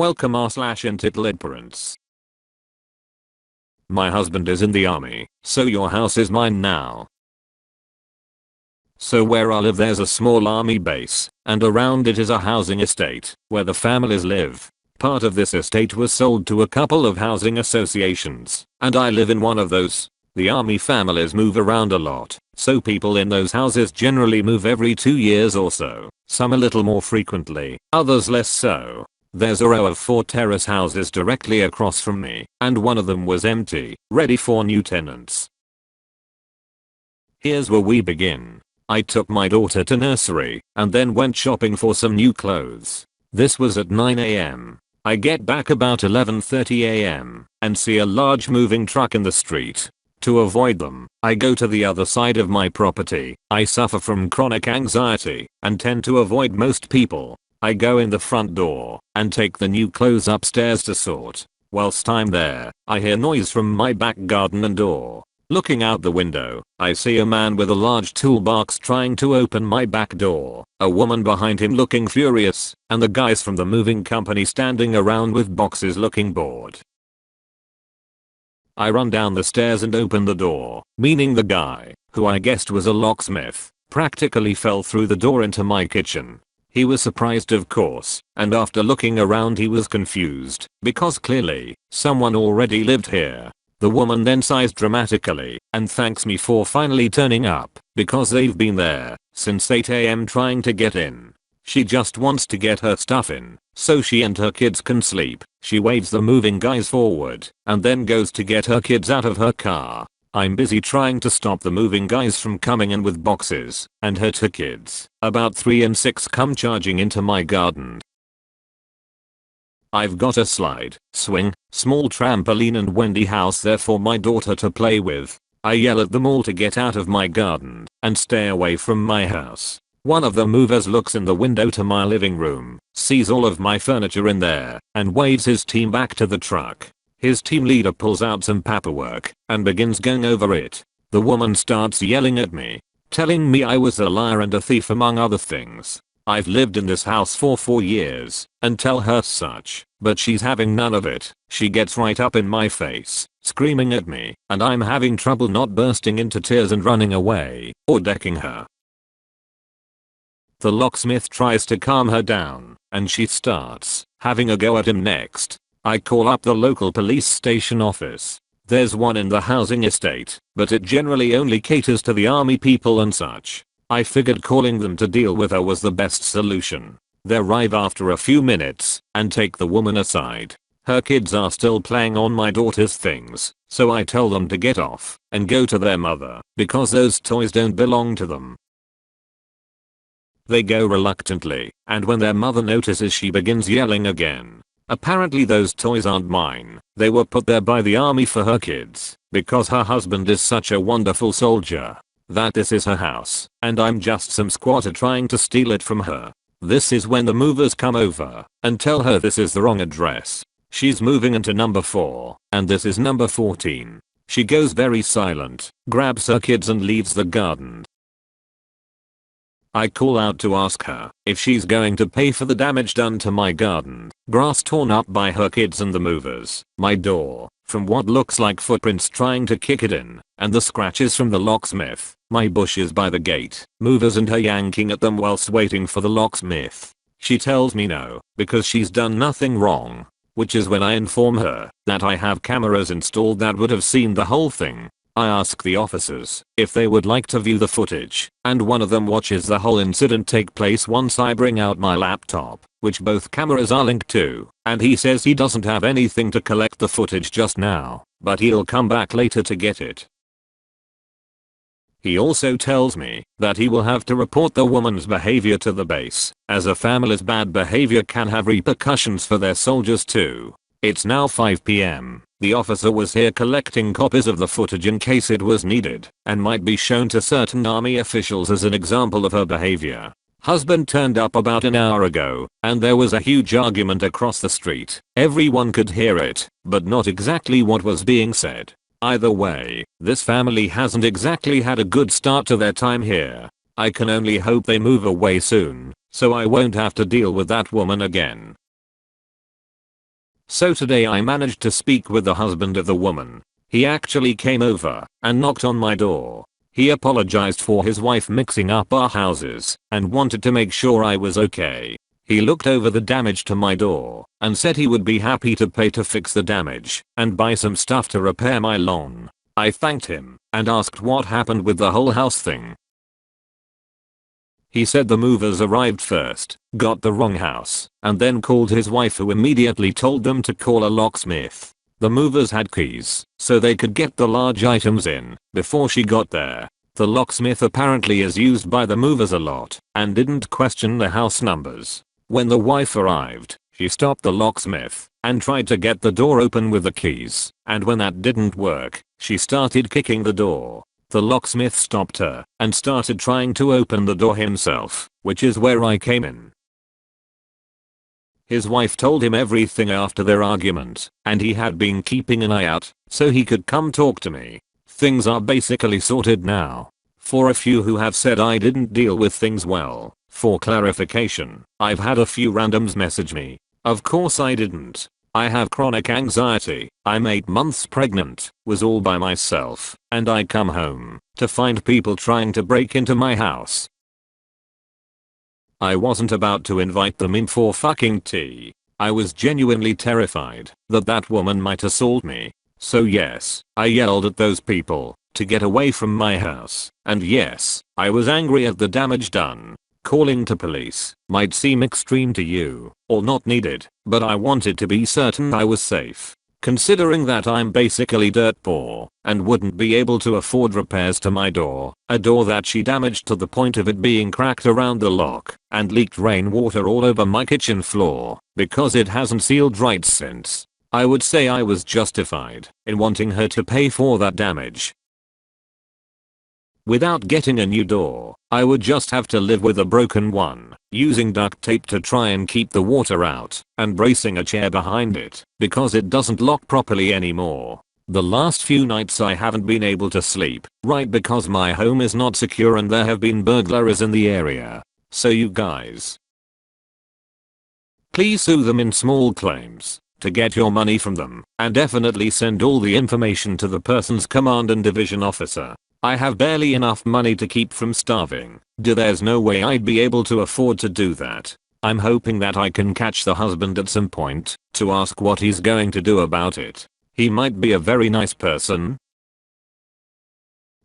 Welcome r/EntitledParents. My husband is in the army, so your house is mine now. So where I live there's a small army base, and around it is a housing estate, where the families live. Part of this estate was sold to a couple of housing associations, and I live in one of those. The army families move around a lot, so people in those houses generally move every 2 years or so, some a little more frequently, others less so. There's a row of 4 terrace houses directly across from me, and one of them was empty, ready for new tenants. Here's where we begin. I took my daughter to nursery, and then went shopping for some new clothes. This was at 9 AM. I get back about 11:30 AM, and see a large moving truck in the street. To avoid them, I go to the other side of my property. I suffer from chronic anxiety, and tend to avoid most people. I go in the front door, and take the new clothes upstairs to sort. Whilst I'm there, I hear noise from my back garden and door. Looking out the window, I see a man with a large toolbox trying to open my back door, a woman behind him looking furious, and the guys from the moving company standing around with boxes looking bored. I run down the stairs and open the door, meaning the guy, who I guessed was a locksmith, practically fell through the door into my kitchen. He was surprised of course, and after looking around he was confused, because clearly, someone already lived here. The woman then sighs dramatically, and thanks me for finally turning up, because they've been there since 8 AM trying to get in. She just wants to get her stuff in, so she and her kids can sleep. She waves the moving guys forward, and then goes to get her kids out of her car. I'm busy trying to stop the moving guys from coming in with boxes, and her 2 kids, about 3 and 6, come charging into my garden. I've got a slide, swing, small trampoline and Wendy house there for my daughter to play with. I yell at them all to get out of my garden and stay away from my house. One of the movers looks in the window to my living room, sees all of my furniture in there, and waves his team back to the truck. His team leader pulls out some paperwork and begins going over it. The woman starts yelling at me, telling me I was a liar and a thief among other things. I've lived in this house for 4 years and tell her such, but she's having none of it. She gets right up in my face, screaming at me, and I'm having trouble not bursting into tears and running away or decking her. The locksmith tries to calm her down, and she starts having a go at him next. I call up the local police station office. There's one in the housing estate, but it generally only caters to the army people and such. I figured calling them to deal with her was the best solution. They arrive after a few minutes and take the woman aside. Her kids are still playing on my daughter's things, so I tell them to get off and go to their mother because those toys don't belong to them. They go reluctantly, and when their mother notices, she begins yelling again. Apparently those toys aren't mine. They were put there by the army for her kids because her husband is such a wonderful soldier that this is her house, and I'm just some squatter trying to steal it from her. This is when the movers come over and tell her this is the wrong address. She's moving into number 4, and this is number 14. She goes very silent, grabs her kids and leaves the garden. I call out to ask her if she's going to pay for the damage done to my garden. Grass torn up by her kids and the movers. My door, from what looks like footprints trying to kick it in, and the scratches from the locksmith. My bushes by the gate. Movers and her yanking at them whilst waiting for the locksmith. She tells me no, because she's done nothing wrong. Which is when I inform her that I have cameras installed that would have seen the whole thing. I ask the officers if they would like to view the footage, and one of them watches the whole incident take place once I bring out my laptop, which both cameras are linked to, and he says he doesn't have anything to collect the footage just now, but he'll come back later to get it. He also tells me that he will have to report the woman's behavior to the base, as a family's bad behavior can have repercussions for their soldiers too. It's now 5 PM. The officer was here collecting copies of the footage in case it was needed, and might be shown to certain army officials as an example of her behavior. Husband turned up about an hour ago, and there was a huge argument across the street. Everyone could hear it, but not exactly what was being said. Either way, this family hasn't exactly had a good start to their time here. I can only hope they move away soon, so I won't have to deal with that woman again. So today I managed to speak with the husband of the woman. He actually came over and knocked on my door. He apologized for his wife mixing up our houses and wanted to make sure I was okay. He looked over the damage to my door and said he would be happy to pay to fix the damage and buy some stuff to repair my lawn. I thanked him and asked what happened with the whole house thing. He said the movers arrived first, got the wrong house, and then called his wife, who immediately told them to call a locksmith. The movers had keys, so they could get the large items in before she got there. The locksmith apparently is used by the movers a lot and didn't question the house numbers. When the wife arrived, she stopped the locksmith and tried to get the door open with the keys, and when that didn't work, she started kicking the door. The locksmith stopped her and started trying to open the door himself, which is where I came in. His wife told him everything after their argument, and he had been keeping an eye out so he could come talk to me. Things are basically sorted now. For a few who have said I didn't deal with things well, for clarification, I've had a few randoms message me. Of course I didn't. I have chronic anxiety. I'm 8 months pregnant, was all by myself, and I come home to find people trying to break into my house. I wasn't about to invite them in for fucking tea. I was genuinely terrified that that woman might assault me. So yes, I yelled at those people to get away from my house, and yes, I was angry at the damage done. Calling to police might seem extreme to you or not needed, but I wanted to be certain I was safe. Considering that I'm basically dirt poor and wouldn't be able to afford repairs to my door, a door that she damaged to the point of it being cracked around the lock and leaked rainwater all over my kitchen floor because it hasn't sealed right since. I would say I was justified in wanting her to pay for that damage. Without getting a new door, I would just have to live with a broken one, using duct tape to try and keep the water out, and bracing a chair behind it, because it doesn't lock properly anymore. The last few nights I haven't been able to sleep, right, because my home is not secure and there have been burglaries in the area. So you guys, please sue them in small claims to get your money from them, and definitely send all the information to the person's command and division officer. I have barely enough money to keep from starving. There's no way I'd be able to afford to do that. I'm hoping that I can catch the husband at some point to ask what he's going to do about it. He might be a very nice person.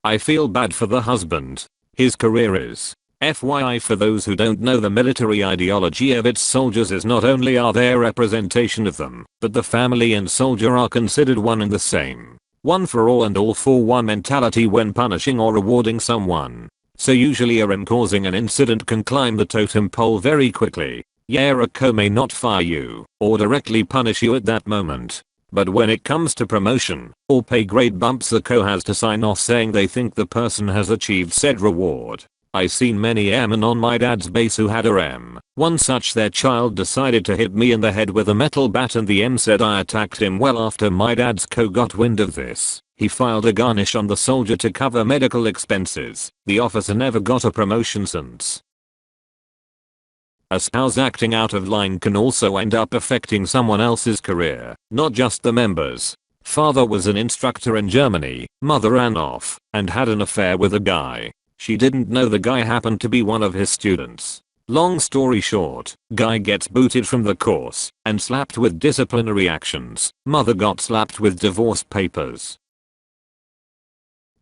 I feel bad for the husband. His career is, FYI for those who don't know, the military ideology of its soldiers is not only are they a representation of them, but the family and soldier are considered one and the same. One for all and all for one mentality when punishing or rewarding someone. So usually causing an incident can climb the totem pole very quickly. Yeah, a co may not fire you or directly punish you at that moment. But when it comes to promotion or pay grade bumps, the co has to sign off saying they think the person has achieved said reward. I seen many airmen on my dad's base who had a M. One such, their child decided to hit me in the head with a metal bat and the M said I attacked him. Well, after my dad's co got wind of this, he filed a garnish on the soldier to cover medical expenses. The officer never got a promotion since. A spouse acting out of line can also end up affecting someone else's career, not just the members. Father was an instructor in Germany, mother ran off and had an affair with a guy. She didn't know the guy happened to be one of his students. Long story short, guy gets booted from the course and slapped with disciplinary actions. Mother got slapped with divorce papers.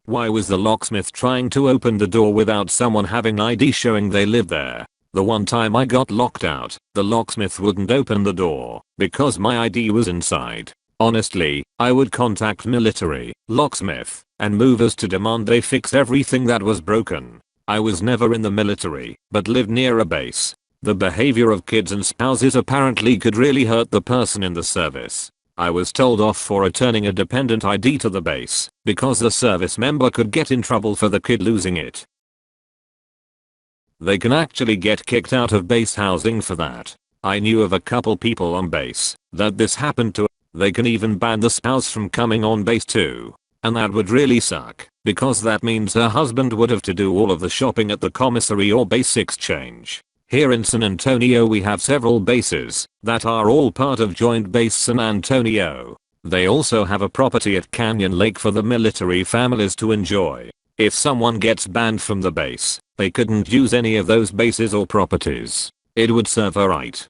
Why was the locksmith trying to open the door without someone having ID showing they live there? The one time I got locked out, the locksmith wouldn't open the door because my ID was inside. Honestly, I would contact military, locksmith, and movers to demand they fix everything that was broken. I was never in the military, but lived near a base. The behavior of kids and spouses apparently could really hurt the person in the service. I was told off for returning a dependent ID to the base because the service member could get in trouble for the kid losing it. They can actually get kicked out of base housing for that. I knew of a couple people on base that this happened to. They can even ban the spouse from coming on base too. And that would really suck, because that means her husband would have to do all of the shopping at the commissary or base exchange. Here in San Antonio we have several bases that are all part of Joint Base San Antonio. They also have a property at Canyon Lake for the military families to enjoy. If someone gets banned from the base, they couldn't use any of those bases or properties. It would serve her right.